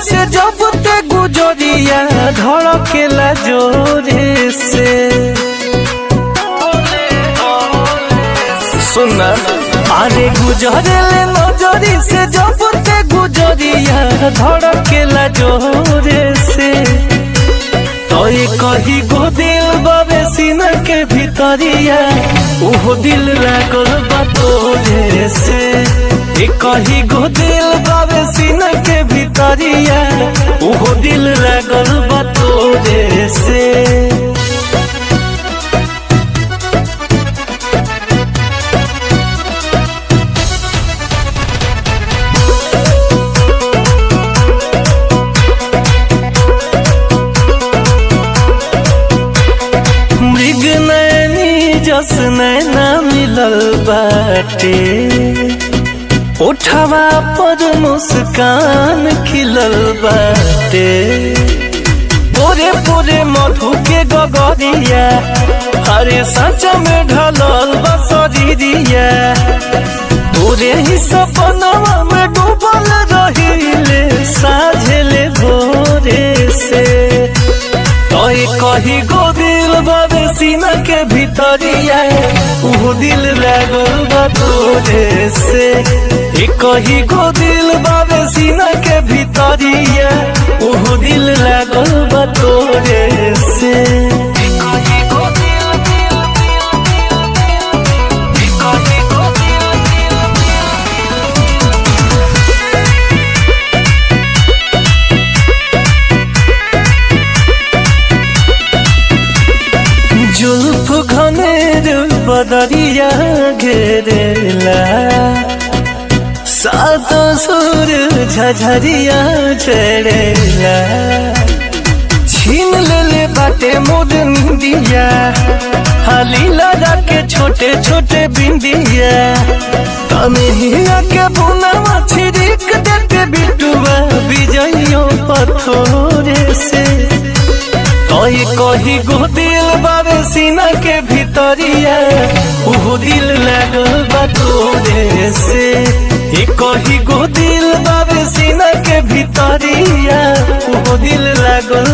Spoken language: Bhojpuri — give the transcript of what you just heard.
से जब ते गुजरिया धड़केला जोरे से। सुना अरे गुजरेले नजरी से जब ते गुजरिया धड़केला जोरे से। तो ये कही गो दिल बाबे सीना के भीतरिया ओहो दिल लागल बा तोरे से। ये कही गो दिल बाबे सीना के भीतरिया ओहो दिल लागल बा तोरे से। जस नैना मिलल बाटे उठवा पर मुस्कान खिलल बाटे। पूरे पूरे मधु के गगरिया हरे सच में ढलल बसरिया। तोरे ही सपनवा में डूबल रहिले साझेले भोरे से। तो कही गो दिल बाबे सीना के भीतरिया वो दिल लागल बा तोरे से। कही गो दिल बाबे सीना के भीतरिया वो दिल लागल बा तोरे से। जुल्फ घनेर बदरिया घेरेला सात सुर झझरिया चढ़ेला। छीन ले बाटे मोर निंदिया हाली लगा के छोटे छोटे बिंदिया। तनहिया के बुनावा छिड़क देते बिटुआ बिजइयों पथोरे से। तो कही गो दिल बाबे सीना के भीतरिया वो दिल लागल बा तोरे से। कही गो दिल बाबे सीना के भीतरिया वो दिल लागल